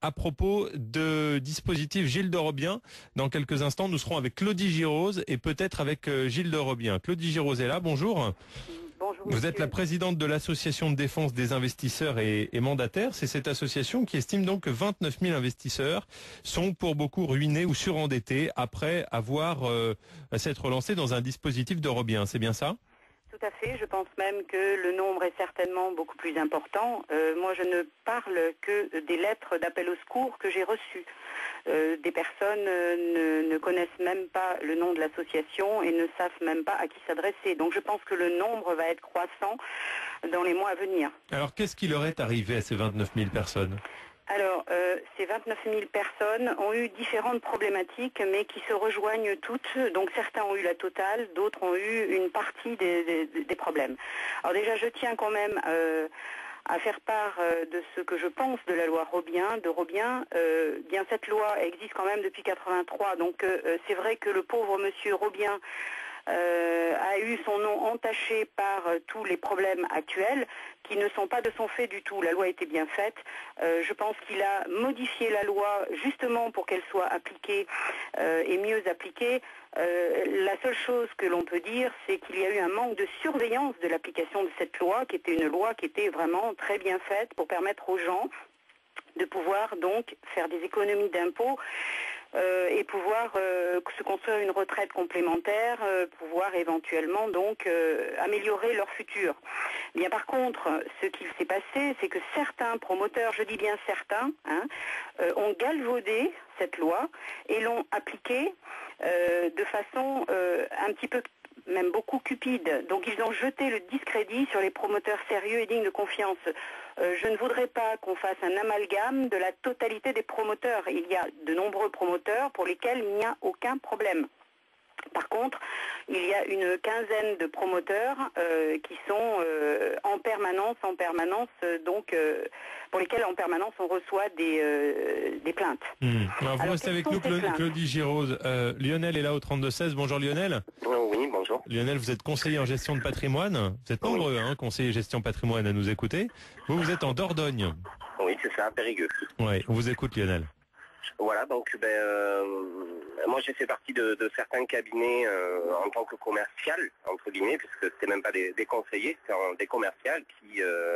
à propos de dispositif Gilles de Robien. Dans quelques instants, nous serons avec Claudie Girose et peut-être avec Gilles de Robien. Claudie Girose est là, bonjour. Bonjour, Vous êtes monsieur. la présidente de l'association de défense des investisseurs et mandataires. C'est cette association qui estime donc que 29 000 investisseurs sont pour beaucoup ruinés ou surendettés après avoir s'être lancés dans un dispositif de Robien. C'est bien ça ? Tout à fait, je pense même que le nombre est certainement beaucoup plus important. Moi, je ne parle que des lettres d'appel au secours que j'ai reçues. Des personnes ne connaissent même pas le nom de l'association et ne savent même pas à qui s'adresser. Donc je pense que le nombre va être croissant dans les mois à venir. Alors qu'est-ce qui leur est arrivé à ces 29 000 personnes ? Alors, ces 29 000 personnes ont eu différentes problématiques, mais qui se rejoignent toutes. Donc, certains ont eu la totale, d'autres ont eu une partie des problèmes. Alors déjà, je tiens quand même à faire part de ce que je pense de la loi Robien, bien cette loi existe quand même depuis 83. Donc, c'est vrai que le pauvre monsieur Robien a eu son nom entaché par tous les problèmes actuels qui ne sont pas de son fait du tout. La loi était bien faite. Je pense qu'il a modifié la loi justement pour qu'elle soit appliquée et mieux appliquée. La seule chose que l'on peut dire, c'est qu'il y a eu un manque de surveillance de l'application de cette loi, qui était une loi qui était vraiment très bien faite pour permettre aux gens de pouvoir donc faire des économies d'impôts et pouvoir se construire une retraite complémentaire, pouvoir éventuellement donc améliorer leur futur. Bien par contre, ce qu'il s'est passé, c'est que certains promoteurs, je dis bien certains, ont galvaudé cette loi et l'ont appliquée de façon un petit peu même beaucoup cupide. Donc ils ont jeté le discrédit sur les promoteurs sérieux et dignes de confiance. Je ne voudrais pas qu'on fasse un amalgame de la totalité des promoteurs. Il y a de nombreux promoteurs pour lesquels il n'y a aucun problème. Par contre, il y a une quinzaine de promoteurs qui sont en permanence, donc pour lesquels en permanence on reçoit des plaintes. Alors vous restez avec nous, Claudie Girose. Lionel est là au 32-16. Bonjour Lionel. Oui, bonjour. Lionel, vous êtes conseiller en gestion de patrimoine. Vous êtes nombreux, conseillers gestion patrimoine à nous écouter. Vous êtes en Dordogne. Oui, c'est ça, Périgueux. Oui, on vous écoute Lionel. Voilà, donc moi j'ai fait partie de certains cabinets en tant que commercial, entre guillemets, puisque c'était même pas des conseillers, c'était des commerciales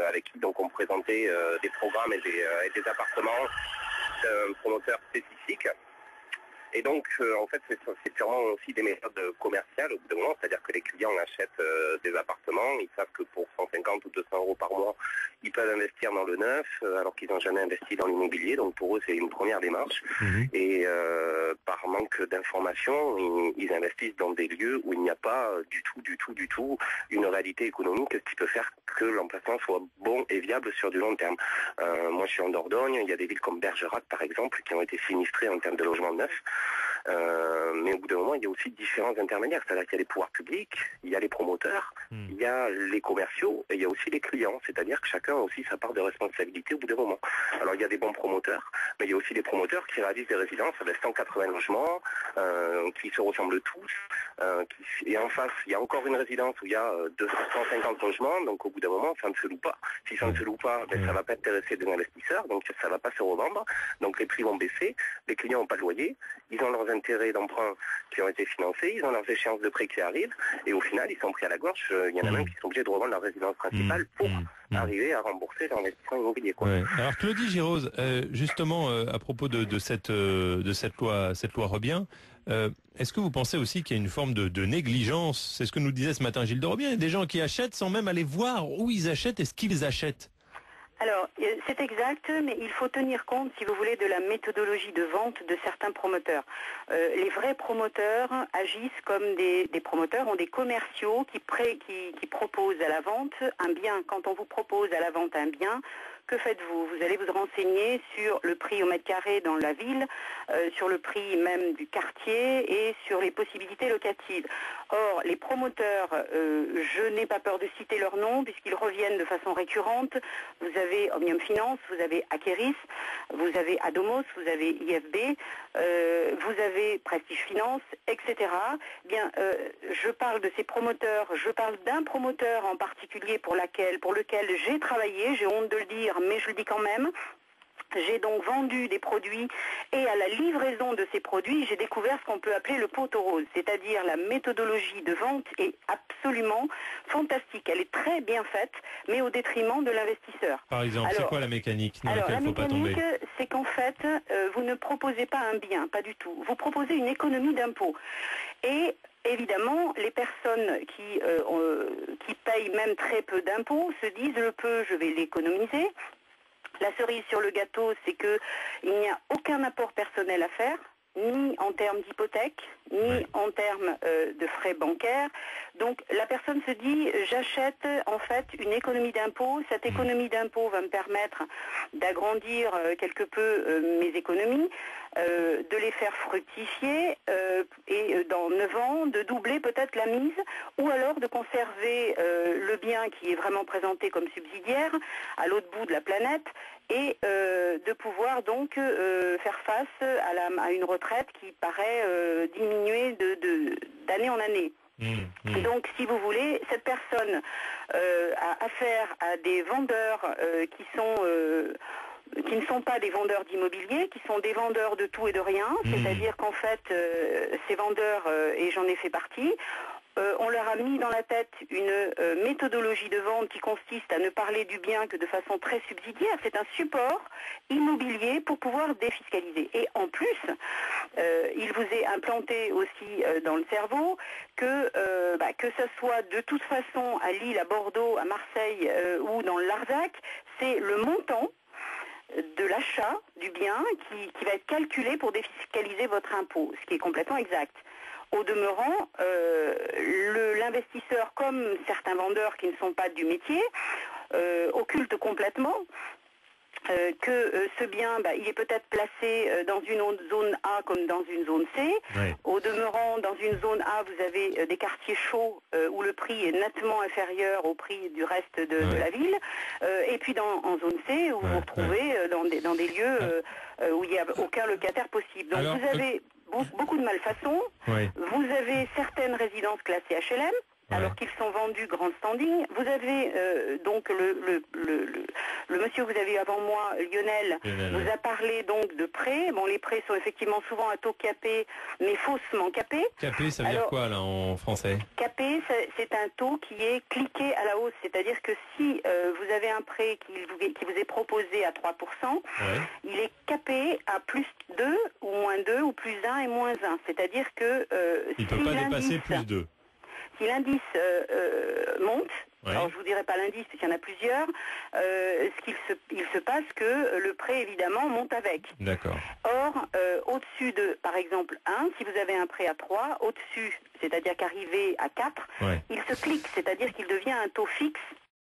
avec qui donc on présentait des programmes et des appartements d'un promoteur spécifique. Et donc, en fait, c'est purement aussi des méthodes commerciales au bout d'un moment, c'est-à-dire que les clients achètent des appartements, ils savent que pour 150 ou 200 euros par mois, ils peuvent investir dans le neuf, alors qu'ils n'ont jamais investi dans l'immobilier. Donc pour eux, c'est une première démarche. Et par manque d'informations, ils investissent dans des lieux où il n'y a pas du tout une réalité économique qui peut faire que l'emplacement soit bon et viable sur du long terme. Moi, je suis en Dordogne, il y a des villes comme Bergerac, par exemple, qui ont été sinistrées en termes de logements neufs. Mais au bout d'un moment, il y a aussi différents intermédiaires, c'est-à-dire qu'il y a les pouvoirs publics, il y a les promoteurs, il y a les commerciaux et il y a aussi les clients, c'est-à-dire que chacun a aussi sa part de responsabilité au bout d'un moment. Alors il y a des bons promoteurs, mais il y a aussi des promoteurs qui réalisent des résidences avec 180 logements, qui se ressemblent tous, et en face, il y a encore une résidence où il y a 250 logements, donc au bout d'un moment, ça ne se loue pas. Si ça ne se loue pas, ça ne va pas intéresser des investisseurs, donc ça ne va pas se revendre, donc les prix vont baisser, les clients n'ont pas de loyer, ils ont leurs intérêts d'emprunt qui ont été financés, ils ont leurs échéances de prêt qui arrivent, et au final, ils sont pris à la gorge. Il y en a même qui sont obligés de revendre leur résidence principale pour arriver à rembourser leur investissement immobilier. Ouais. Alors Claudie Girose, justement, à propos de cette loi Robien, est-ce que vous pensez aussi qu'il y a une forme de négligence? C'est ce que nous disait ce matin Gilles de Robien. Il y a des gens qui achètent sans même aller voir où ils achètent et ce qu'ils achètent. Alors, c'est exact, mais il faut tenir compte, si vous voulez, de la méthodologie de vente de certains promoteurs. Les vrais promoteurs agissent comme des promoteurs, ont des commerciaux qui proposent à la vente un bien. Quand on vous propose à la vente un bien, que faites-vous? Vous allez vous renseigner sur le prix au mètre carré dans la ville, sur le prix même du quartier et sur les possibilités locatives. Or, les promoteurs, je n'ai pas peur de citer leur nom puisqu'ils reviennent de façon récurrente. Vous avez Omnium Finance, vous avez Akeris, vous avez Adomos, vous avez IFB, vous avez Prestige Finance, etc. Bien, je parle de ces promoteurs, je parle d'un promoteur en particulier pour lequel j'ai travaillé, j'ai honte de le dire, mais je le dis quand même. J'ai donc vendu des produits et à la livraison de ces produits, j'ai découvert ce qu'on peut appeler le pot au rose, c'est-à-dire la méthodologie de vente est absolument fantastique. Elle est très bien faite, mais au détriment de l'investisseur. Par exemple, c'est quoi la mécanique dans laquelle il ne faut pas tomber? La mécanique, c'est qu'en fait, vous ne proposez pas un bien, pas du tout. Vous proposez une économie d'impôts. Et évidemment, les personnes qui payent même très peu d'impôts se disent le peu, je vais l'économiser. La cerise sur le gâteau, c'est qu'il n'y a aucun apport personnel à faire, ni en termes d'hypothèque, ni en termes de frais bancaires. Donc la personne se dit, j'achète en fait une économie d'impôt. Cette économie d'impôt va me permettre d'agrandir quelque peu mes économies, de les faire fructifier et dans 9 ans, de doubler peut-être la mise, ou alors de conserver le bien qui est vraiment présenté comme subsidiaire à l'autre bout de la planète et de pouvoir donc faire face à une retraite qui paraît diminuer d'année en année. Donc, si vous voulez, cette personne a affaire à des vendeurs qui ne sont pas des vendeurs d'immobilier, qui sont des vendeurs de tout et de rien, c'est-à-dire qu'en fait, ces vendeurs, et j'en ai fait partie, on leur a mis dans la tête une méthodologie de vente qui consiste à ne parler du bien que de façon très subsidiaire. C'est un support immobilier pour pouvoir défiscaliser. Et en plus, il vous est implanté aussi dans le cerveau que ce soit de toute façon à Lille, à Bordeaux, à Marseille ou dans le Larzac, c'est le montant de l'achat du bien qui va être calculé pour défiscaliser votre impôt, ce qui est complètement exact. Au demeurant, l'investisseur, comme certains vendeurs qui ne sont pas du métier, occulte complètement que ce bien, il est peut-être placé dans une zone A comme dans une zone C. Oui. Au demeurant, dans une zone A, vous avez des quartiers chauds où le prix est nettement inférieur au prix du reste de la ville. Et puis en zone C, où vous vous retrouvez dans des lieux où il n'y a aucun locataire possible. Donc vous avez beaucoup de malfaçons. Vous avez certaines résidences classées HLM. Alors qu'ils sont vendus grand standing. Vous avez donc le monsieur que vous avez eu avant moi, Lionel, vous a parlé donc de prêts. Bon, les prêts sont effectivement souvent à taux capé, mais faussement capé. Capé, ça veut dire quoi là en français? Capé, c'est un taux qui est cliqué à la hausse. C'est-à-dire que si vous avez un prêt qui vous est proposé à 3%, il est capé à plus 2 ou moins 2 ou plus 1 et moins 1. C'est-à-dire que il ne peut pas dépasser plus 2. Si l'indice monte, alors je vous dirai pas l'indice puisqu'il y en a plusieurs, il se passe que le prêt évidemment monte avec. D'accord. Or, au-dessus de, par exemple, 1, si vous avez un prêt à 3, au-dessus, c'est-à-dire qu'arrivé à 4, il se clique, c'est-à-dire qu'il devient un taux fixe